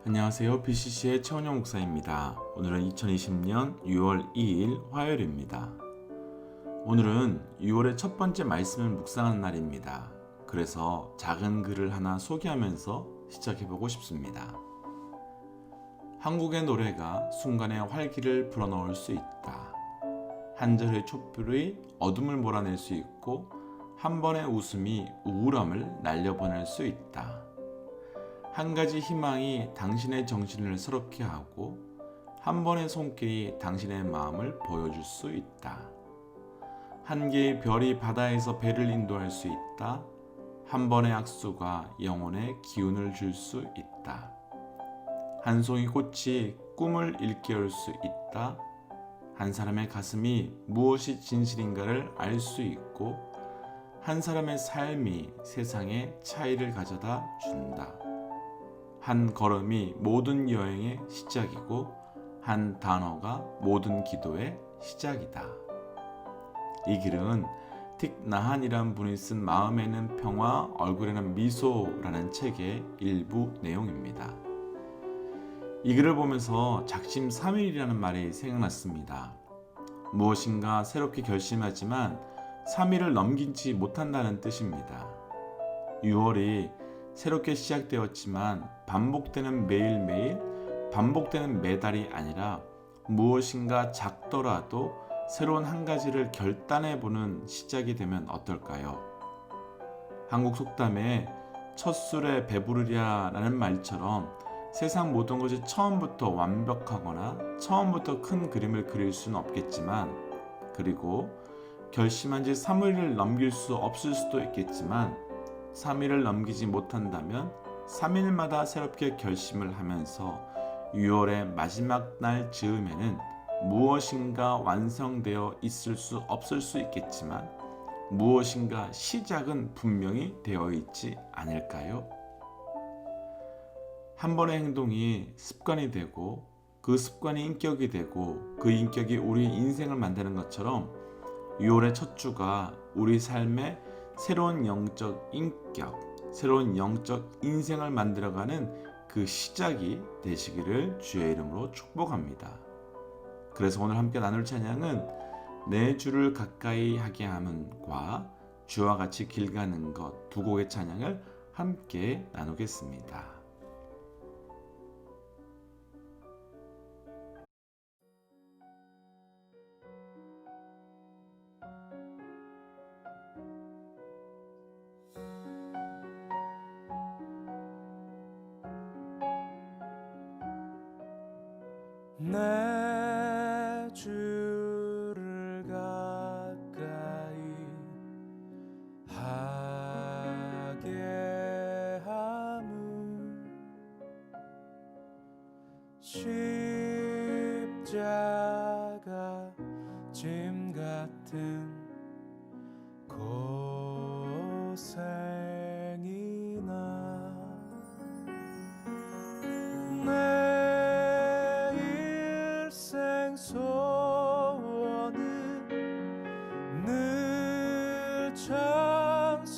안녕하세요. BCC의 최원영 목사입니다. 오늘은 2020년 6월 2일 화요일입니다. 오늘은 6월의 첫 번째 말씀을 묵상하는 날입니다. 그래서 작은 글을 하나 소개하면서 시작해보고 싶습니다. 한국의 노래가 순간의 활기를 불어넣을 수 있다. 한 절의 촛불이 어둠을 몰아낼 수 있고 한 번의 웃음이 우울함을 날려보낼 수 있다. 한 가지 희망이 당신의 정신을 새롭게 하고 한 번의 손길이 당신의 마음을 보여줄 수 있다. 한 개의 별이 바다에서 배를 인도할 수 있다. 한 번의 악수가 영혼에 기운을 줄 수 있다. 한 송이 꽃이 꿈을 일깨울 수 있다. 한 사람의 가슴이 무엇이 진실인가를 알 수 있고 한 사람의 삶이 세상에 차이를 가져다 준다. 한 걸음이 모든 여행의 시작이고 한 단어가 모든 기도의 시작이다. 이 글은 틱 나한이란 분이 쓴 마음에는 평화, 얼굴에는 미소라는 책의 일부 내용입니다. 이 글을 보면서 작심삼일이라는 말이 생각났습니다. 무엇인가 새롭게 결심하지만 3일을 넘기지 못한다는 뜻입니다. 6월이 새롭게 시작되었지만 반복되는 매일매일, 반복되는 매달이 아니라 무엇인가 작더라도 새로운 한 가지를 결단해보는 시작이 되면 어떨까요? 한국 속담에 첫 술에 배부르랴 라는 말처럼 세상 모든 것이 처음부터 완벽하거나 처음부터 큰 그림을 그릴 수는 없겠지만, 그리고 결심한 지 3일을 넘길 수 없을 수도 있겠지만 3일을 넘기지 못한다면 3일마다 새롭게 결심을 하면서 6월의 마지막 날 즈음에는 무엇인가 완성되어 있을 수 없을 수 있겠지만 무엇인가 시작은 분명히 되어 있지 않을까요? 한 번의 행동이 습관이 되고 그 습관이 인격이 되고 그 인격이 우리 인생을 만드는 것처럼 6월의 첫 주가 우리 삶의 새로운 영적 인격, 새로운 영적 인생을 만들어가는 그 시작이 되시기를 주의 이름으로 축복합니다. 그래서 오늘 함께 나눌 찬양은 내 주를 가까이 하게 함은과 주와 같이 길 가는 것 두 곡의 찬양을 함께 나누겠습니다. 내 주를 가까이 하게 함은 십자가 짐 같은 고생이나 소원은 늘 찬송하면서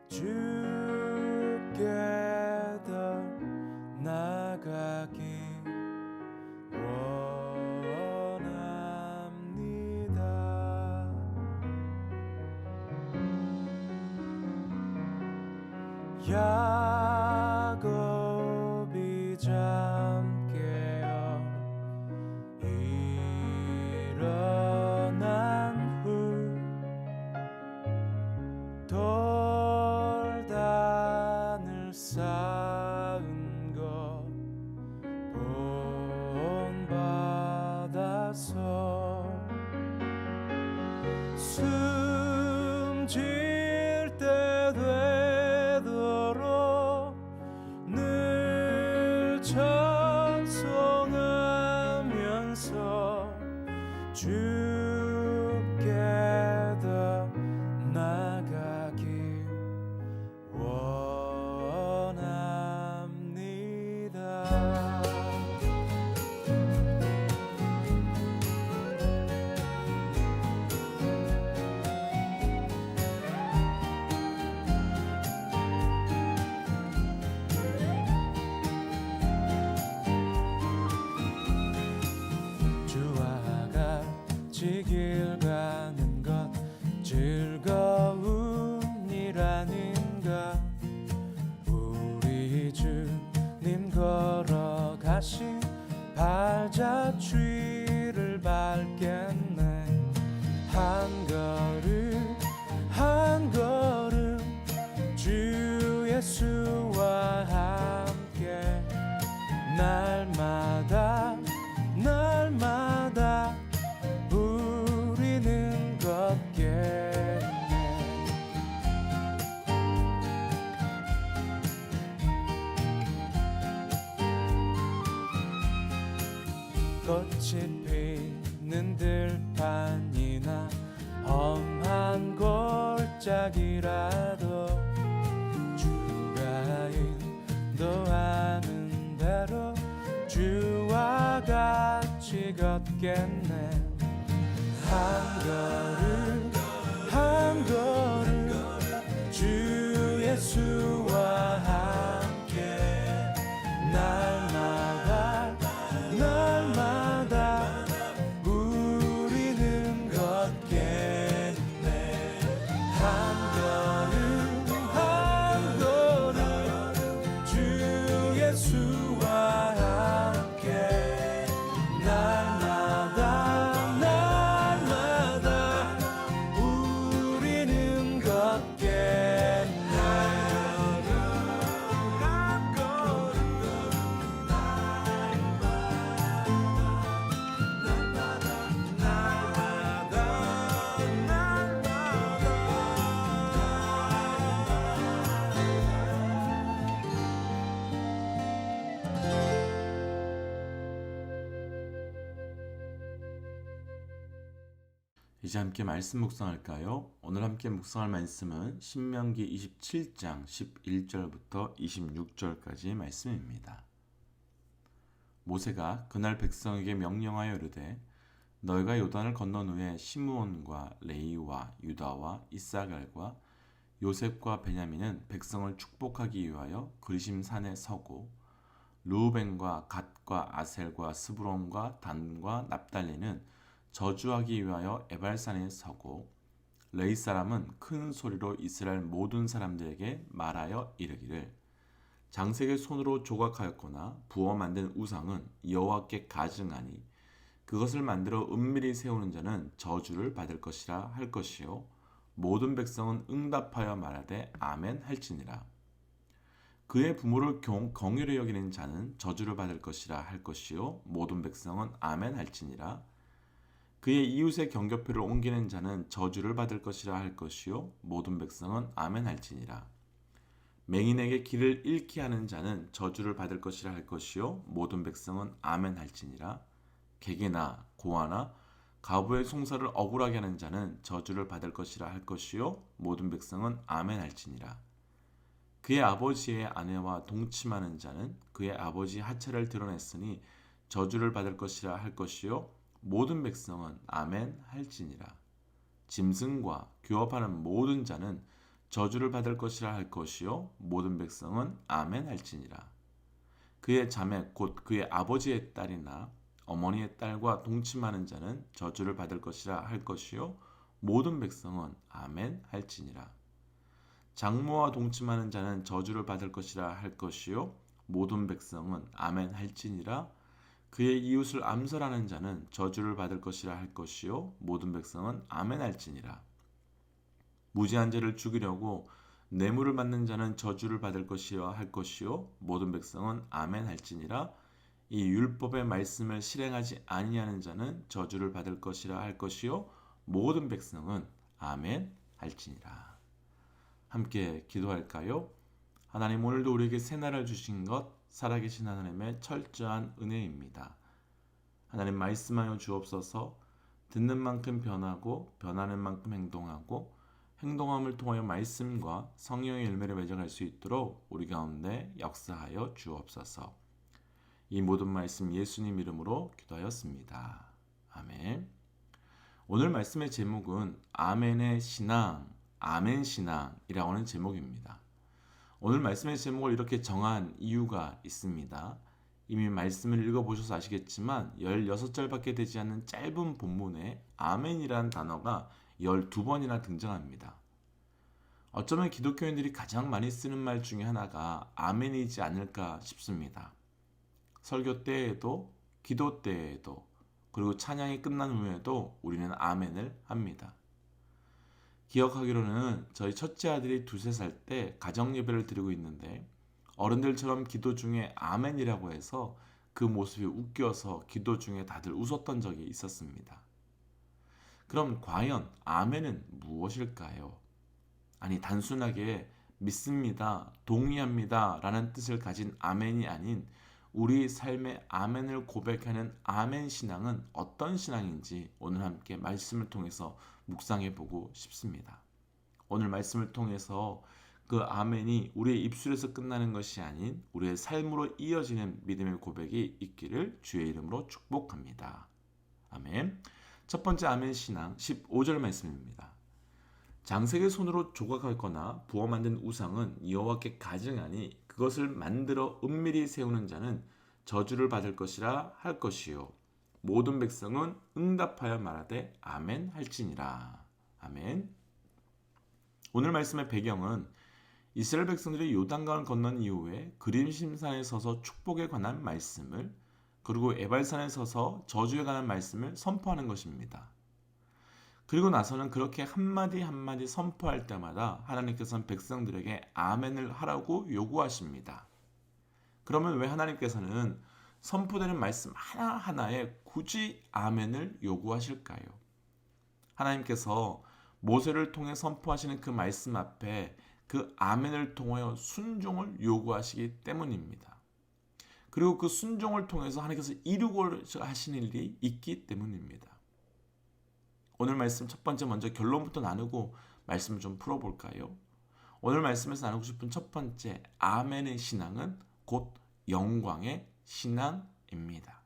주께 더 나가기 원합니다. 야곱이 잠깨어 일어난 후 돌단을 쌓은 것 본받아서 숨질 때 되도록 늘 찬송하면서 주께 더 나가기 원합니다. 지길 가는 것 즐거운 일 아닌가. 우리 주님 걸어가신 발자취를 밟겠네. 한 걸음 한 걸음 주 예수와 함께 날마다 날마다 우리는 걷겠네. 꽃이 피는 들판이나 험한 골짜기라도 주가 인도하는 대로 주와 같이 걷겠네. 한 걸음 한 걸음 주 예수와 함께 날마다 날마다 우리는 걷겠네. 한 걸음 한 걸음 주 예수와 함께 날마다 날마다 우리는 걷겠네. 한 걸음 이제 함께 말씀 묵상할까요? 오늘 함께 묵상할 말씀은 신명기 27장 11절부터 26절까지의 말씀입니다. 모세가 그날 백성에게 명령하여 이르되 너희가 요단을 건넌 후에 시므온과 레위와 유다와 이사갈과 요셉과 베냐민은 백성을 축복하기 위하여 그리심 산에 서고 르우벤과 갓과 아셀과 스브론과 단과 납달리는 저주하기 위하여 에발산에 서고 레위 사람은 큰 소리로 이스라엘 모든 사람들에게 말하여 이르기를 장색의 손으로 조각하였거나 부어 만든 우상은 여호와께 가증하니 그것을 만들어 은밀히 세우는 자는 저주를 받을 것이라 할 것이요 모든 백성은 응답하여 말하되 아멘 할지니라. 그의 부모를 긍휼히 여기는 자는 저주를 받을 것이라 할 것이요 모든 백성은 아멘 할지니라. 그의 이웃의 경계표를 옮기는 자는 저주를 받을 것이라 할 것이요 모든 백성은 아멘 할지니라. 맹인에게 길을 잃게 하는 자는 저주를 받을 것이라 할 것이요 모든 백성은 아멘 할지니라. 객이나 고아나 가부의 송사를 억울하게 하는 자는 저주를 받을 것이라 할 것이요 모든 백성은 아멘 할지니라. 그의 아버지의 아내와 동침하는 자는 그의 아버지 하체를 드러냈으니 저주를 받을 것이라 할 것이요 모든 백성은 아멘 할지니라. 짐승과 교합하는 모든 자는 저주를 받을 것이라 할 것이요 모든 백성은 아멘 할지니라. 그의 자매 곧 그의 아버지의 딸이나 어머니의 딸과 동침하는 자는 저주를 받을 것이라 할 것이요 모든 백성은 아멘 할지니라. 장모와 동침하는 자는 저주를 받을 것이라 할 것이요 모든 백성은 아멘 할지니라. 그의 이웃을 암살하는 자는 저주를 받을 것이라 할 것이요 모든 백성은 아멘 할지니라. 무지한 자를 죽이려고 뇌물을 받는 자는 저주를 받을 것이라 할 것이요 모든 백성은 아멘 할지니라. 이 율법의 말씀을 실행하지 아니하는 자는 저주를 받을 것이라 할 것이요 모든 백성은 아멘 할지니라. 함께 기도할까요? 하나님, 오늘도 우리에게 새날을 주신 것 살아계신 하나님의 철저한 은혜입니다. 하나님, 말씀하여 주옵소서. 듣는 만큼 변하고 변하는 만큼 행동하고 행동함을 통하여 말씀과 성령의 열매를 맺어갈 수 있도록 우리 가운데 역사하여 주옵소서. 이 모든 말씀 예수님 이름으로 기도하였습니다. 아멘. 오늘 말씀의 제목은 아멘의 신앙, 아멘 신앙이라고 하는 제목입니다. 오늘 말씀의 제목을 이렇게 정한 이유가 있습니다. 이미 말씀을 읽어보셔서 아시겠지만 16절밖에 되지 않는 짧은 본문에 아멘이라는 단어가 12번이나 등장합니다. 어쩌면 기독교인들이 가장 많이 쓰는 말 중에 하나가 아멘이지 않을까 싶습니다. 설교 때에도, 기도 때에도, 그리고 찬양이 끝난 후에도 우리는 아멘을 합니다. 기억하기로는 저희 첫째 아들이 2~3살 때 가정예배를 드리고 있는데 어른들처럼 기도 중에 아멘이라고 해서 그 모습이 웃겨서 기도 중에 다들 웃었던 적이 있었습니다. 그럼 과연 아멘은 무엇일까요? 아니, 단순하게 믿습니다, 동의합니다 라는 뜻을 가진 아멘이 아닌 우리 삶의 아멘을 고백하는 아멘 신앙은 어떤 신앙인지 오늘 함께 말씀을 통해서 묵상해 보고 싶습니다. 오늘 말씀을 통해서 그 아멘이 우리의 입술에서 끝나는 것이 아닌 우리의 삶으로 이어지는 믿음의 고백이 있기를 주의 이름으로 축복합니다. 아멘. 첫 번째 아멘 신앙 15절 말씀입니다. 장색의 손으로 조각하거나 부어 만든 우상은 여호와께 가증하니 그것을 만들어 은밀히 세우는 자는 저주를 받을 것이라 할 것이요 모든 백성은 응답하여 말하되 아멘 할지니라. 아멘. 오늘 말씀의 배경은 이스라엘 백성들이 요단강을 건넌 이후에 그림심산에 서서 축복에 관한 말씀을, 그리고 에발산에 서서 저주에 관한 말씀을 선포하는 것입니다. 그리고 나서는 그렇게 한마디 한마디 선포할 때마다 하나님께서는 백성들에게 아멘을 하라고 요구하십니다. 그러면 왜 하나님께서는 선포되는 말씀 하나하나에 굳이 아멘을 요구하실까요? 하나님께서 모세를 통해 선포하시는 그 말씀 앞에 그 아멘을 통하여 순종을 요구하시기 때문입니다. 그리고 그 순종을 통해서 하나님께서 이루고 하시는 일이 있기 때문입니다. 오늘 말씀 첫 번째 먼저 결론부터 나누고 말씀을 좀 풀어볼까요? 오늘 말씀에서 나누고 싶은 첫 번째 아멘의 신앙은 곧 영광의 신앙입니다.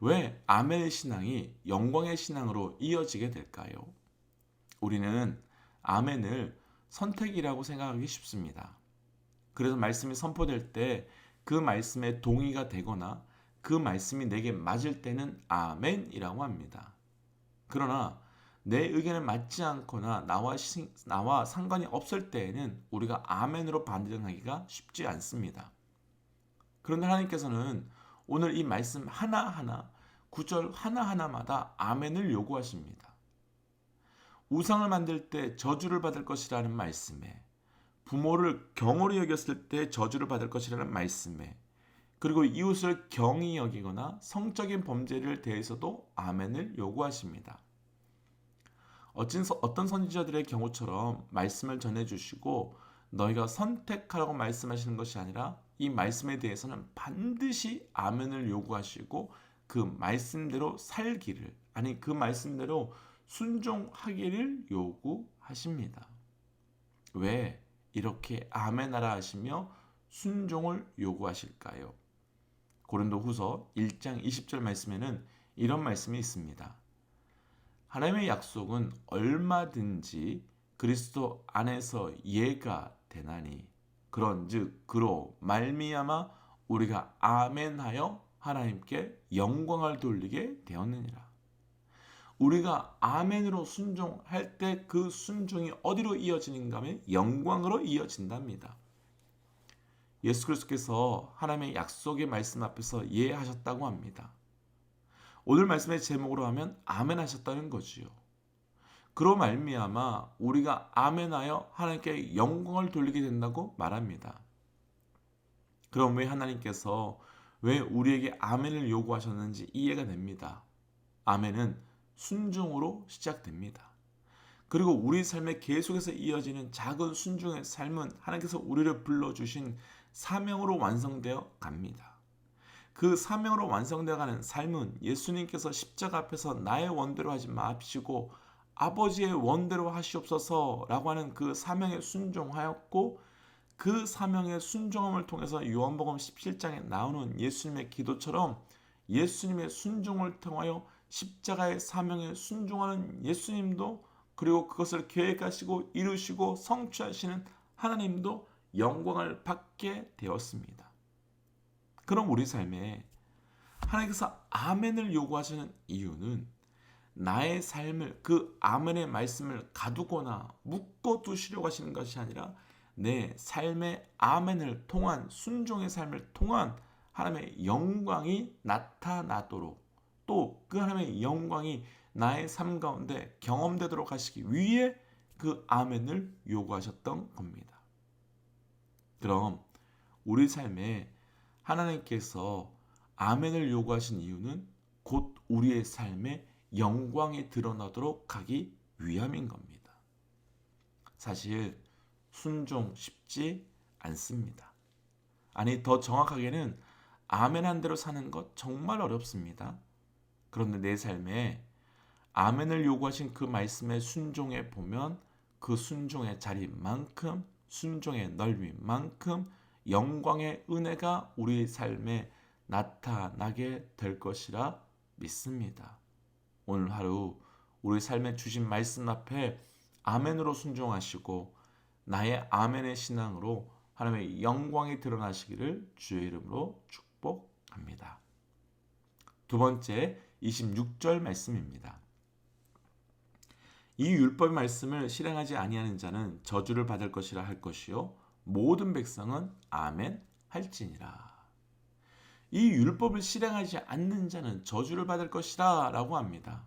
왜 아멘의 신앙이 영광의 신앙으로 이어지게 될까요? 우리는 아멘을 선택이라고 생각하기 쉽습니다. 그래서 말씀이 선포될 때 그 말씀에 동의가 되거나 그 말씀이 내게 맞을 때는 아멘이라고 합니다. 그러나 내 의견에 맞지 않거나 나와 상관이 없을 때에는 우리가 아멘으로 반응하기가 쉽지 않습니다. 그런데 하나님께서는 오늘 이 말씀 하나하나, 구절 하나하나마다 아멘을 요구하십니다. 우상을 만들 때 저주를 받을 것이라는 말씀에, 부모를 경홀히 여겼을 때 저주를 받을 것이라는 말씀에, 그리고 이웃을 경히 여기거나 성적인 범죄를 대해서도 아멘을 요구하십니다. 어떤 선지자들의 경우처럼 말씀을 전해주시고 너희가 선택하라고 말씀하시는 것이 아니라 이 말씀에 대해서는 반드시 아멘을 요구하시고 그 말씀대로 살기를, 아니 그 말씀대로 순종하기를 요구하십니다. 왜 이렇게 아멘하라 하시며 순종을 요구하실까요? 고린도후서 1장 20절 말씀에는 이런 말씀이 있습니다. 하나님의 약속은 얼마든지 그리스도 안에서 예가 되나니 그런즉 그로 말미암아 우리가 아멘하여 하나님께 영광을 돌리게 되었느니라. 우리가 아멘으로 순종할 때 그 순종이 어디로 이어지는가 하면 영광으로 이어진답니다. 예수 그리스도께서 하나님의 약속의 말씀 앞에서 예하셨다고 합니다. 오늘 말씀의 제목으로 하면 아멘 하셨다는 거지요. 그로 말미암아 우리가 아멘하여 하나님께 영광을 돌리게 된다고 말합니다. 그럼 왜 하나님께서 왜 우리에게 아멘을 요구하셨는지 이해가 됩니다. 아멘은 순종으로 시작됩니다. 그리고 우리 삶에 계속해서 이어지는 작은 순종의 삶은 하나님께서 우리를 불러주신 사명으로 완성되어 갑니다. 그 사명으로 완성되어 가는 삶은 예수님께서 십자가 앞에서 나의 원대로 하지 마시고 아버지의 원대로 하시옵소서라고 하는 그 사명에 순종하였고, 그 사명의 순종함을 통해서 요한복음 17장에 나오는 예수님의 기도처럼 예수님의 순종을 통하여 십자가의 사명에 순종하는 예수님도, 그리고 그것을 계획하시고 이루시고 성취하시는 하나님도 영광을 받게 되었습니다. 그럼 우리 삶에 하나님께서 아멘을 요구하시는 이유는 나의 삶을 그 아멘의 말씀을 가두거나 묶어 두시려고 하시는 것이 아니라 내 삶의 아멘을 통한 순종의 삶을 통한 하나님의 영광이 나타나도록 또 그 하나님의 영광이 나의 삶 가운데 경험되도록 하시기 위해 그 아멘을 요구하셨던 겁니다. 그럼 우리 삶에 하나님께서 아멘을 요구하신 이유는 곧 우리의 삶에 영광이 드러나도록 하기 위함인 겁니다. 사실 순종 쉽지 않습니다. 아니 더 정확하게는 아멘한 대로 사는 것 정말 어렵습니다. 그런데 내 삶에 아멘을 요구하신 그 말씀의 순종에 보면 그 순종의 자리만큼 순종의 넓이만큼 영광의 은혜가 우리 삶에 나타나게 될 것이라 믿습니다. 오늘 하루 우리 삶에 주신 말씀 앞에 아멘으로 순종하시고 나의 아멘의 신앙으로 하나님의 영광이 드러나시기를 주의 이름으로 축복합니다. 두 번째 26절 말씀입니다. 이 율법의 말씀을 실행하지 아니하는 자는 저주를 받을 것이라 할 것이요 모든 백성은 아멘 할지니라. 이 율법을 실행하지 않는 자는 저주를 받을 것이라 라고 합니다.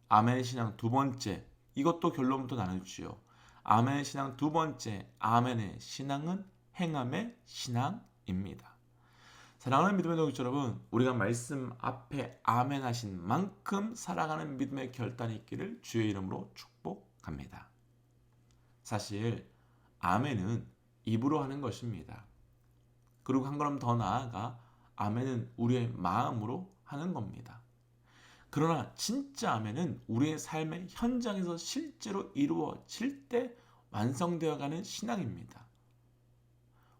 아멘의 신앙 두 번째, 이것도 결론부터 나누지요. 아멘의 신앙 두 번째, 아멘의 신앙은 행함의 신앙입니다. 사랑하는 믿음의 동역자 여러분, 우리가 말씀 앞에 아멘 하신 만큼 살아가는 믿음의 결단이 있기를 주의 이름으로 축복합니다. 사실 아멘은 입으로 하는 것입니다. 그리고 한 걸음 더 나아가 아멘은 우리의 마음으로 하는 겁니다. 그러나 진짜 아멘은 우리의 삶의 현장에서 실제로 이루어질 때 완성되어가는 신앙입니다.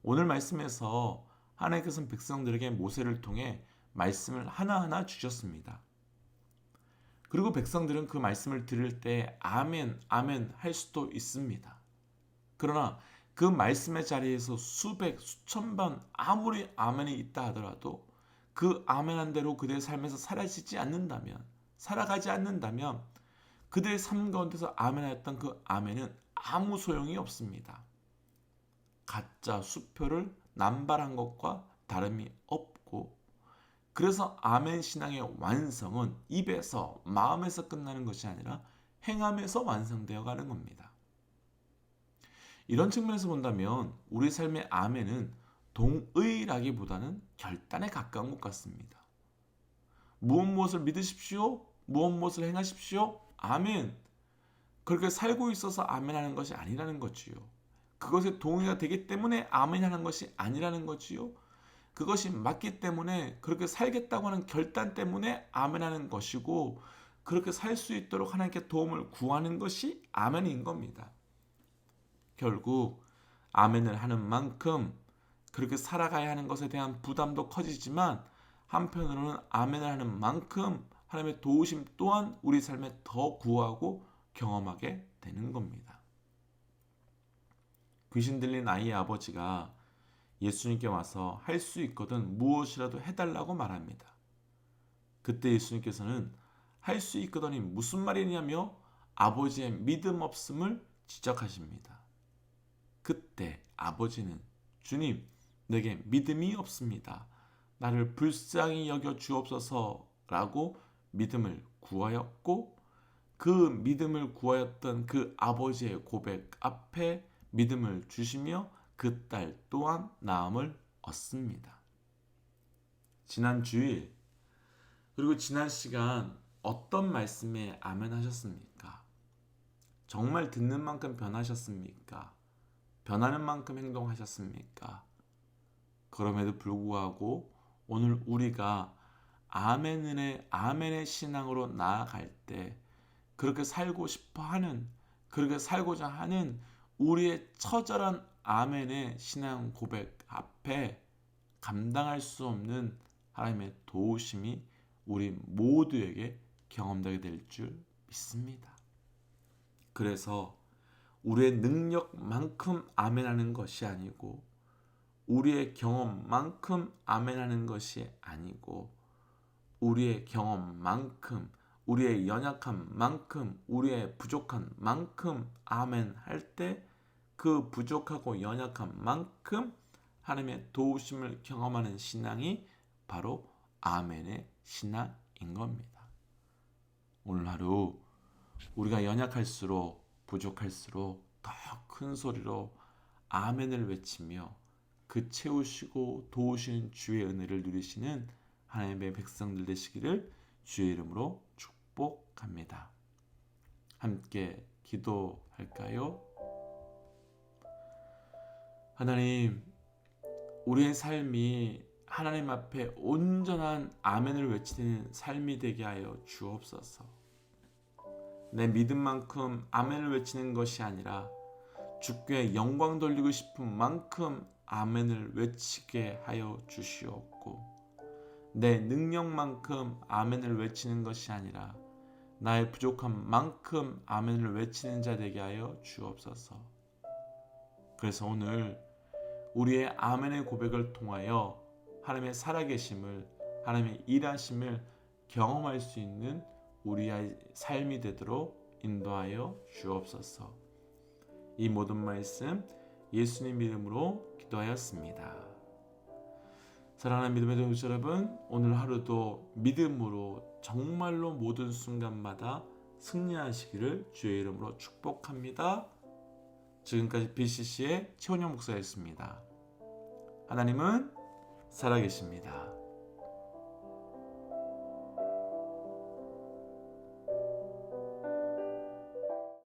오늘 말씀에서 하나님께서는 백성들에게 모세를 통해 말씀을 하나하나 주셨습니다. 그리고 백성들은 그 말씀을 들을 때 아멘, 아멘 할 수도 있습니다. 그러나 그 말씀의 자리에서 수백, 수천 번 아무리 아멘이 있다 하더라도 그 아멘한 대로 그들의 삶에서 살아가지 않는다면 그들의 삶 가운데서 아멘하였던 그 아멘은 아무 소용이 없습니다. 가짜 수표를 남발한 것과 다름이 없고 그래서 아멘 신앙의 완성은 입에서 마음에서 끝나는 것이 아니라 행함에서 완성되어 가는 겁니다. 이런 측면에서 본다면 우리 삶의 아멘은 동의라기보다는 결단에 가까운 것 같습니다. 무엇을 믿으십시오. 무엇을 행하십시오. 아멘. 그렇게 살고 있어서 아멘하는 것이 아니라는 거지요. 그것에 동의가 되기 때문에 아멘하는 것이 아니라는 거지요. 그것이 맞기 때문에 그렇게 살겠다고 하는 결단 때문에 아멘하는 것이고 그렇게 살 수 있도록 하나님께 도움을 구하는 것이 아멘인 겁니다. 결국 아멘을 하는 만큼 그렇게 살아가야 하는 것에 대한 부담도 커지지만 한편으로는 아멘을 하는 만큼 하나님의 도우심 또한 우리 삶에 더 구하고 경험하게 되는 겁니다. 귀신 들린 아이의 아버지가 예수님께 와서 할 수 있거든 무엇이라도 해달라고 말합니다. 그때 예수님께서는 할 수 있거든이 무슨 말이냐며 아버지의 믿음 없음을 지적하십니다. 그때 아버지는 주님, 내게 믿음이 없습니다. 나를 불쌍히 여겨 주옵소서라고 믿음을 구하였고 그 믿음을 구하였던 그 아버지의 고백 앞에 믿음을 주시며 그 딸 또한 나음을 얻습니다. 지난 주일 그리고 지난 시간 어떤 말씀에 아멘 하셨습니까? 정말 듣는 만큼 변하셨습니까? 변하는 만큼 행동하셨습니까? 그럼에도 불구하고 오늘 우리가 아멘의 신앙으로 나아갈 때 그렇게 살고 싶어 하는, 그렇게 살고자 하는 우리의 처절한 아멘의 신앙 고백 앞에 감당할 수 없는 하나님의 도우심이 우리 모두에게 경험되게 될 줄 믿습니다. 그래서 우리의 능력만큼 아멘하는 것이 아니고 우리의 경험만큼 아멘하는 것이 아니고 우리의 경험만큼 우리의 연약함만큼 우리의 부족한 만큼 아멘 할 때 그 부족하고 연약한 만큼 하나님의 도우심을 경험하는 신앙이 바로 아멘의 신앙인 겁니다. 오늘 하루 우리가 연약할수록 부족할수록 더 큰 소리로 아멘을 외치며 그 채우시고 도우시는 주의 은혜를 누리시는 하나님의 백성들 되시기를 주의 이름으로 축복합니다. 함께 기도할까요? 하나님, 우리의 삶이 하나님 앞에 온전한 아멘을 외치는 삶이 되게 하여 주옵소서. 내 믿음만큼 아멘을 외치는 것이 아니라 주께 영광 돌리고 싶은 만큼 아멘을 외치게 하여 주시옵고, 내 능력만큼 아멘을 외치는 것이 아니라 나의 부족한 만큼 아멘을 외치는 자 되게 하여 주옵소서. 그래서 오늘 우리의 아멘의 고백을 통하여 하나님의 살아계심을, 하나님의 일하심을 경험할 수 있는 우리의 삶이 되도록 인도하여 주옵소서. 이 모든 말씀 예수님 이름으로 기도하였습니다. 사랑하는 믿음의 동지 여러분, 오늘 하루도 믿음으로 정말로 모든 순간마다 승리하시기를 주의 이름으로 축복합니다. 지금까지 BCC의 최원영 목사였습니다. 하나님은 살아계십니다.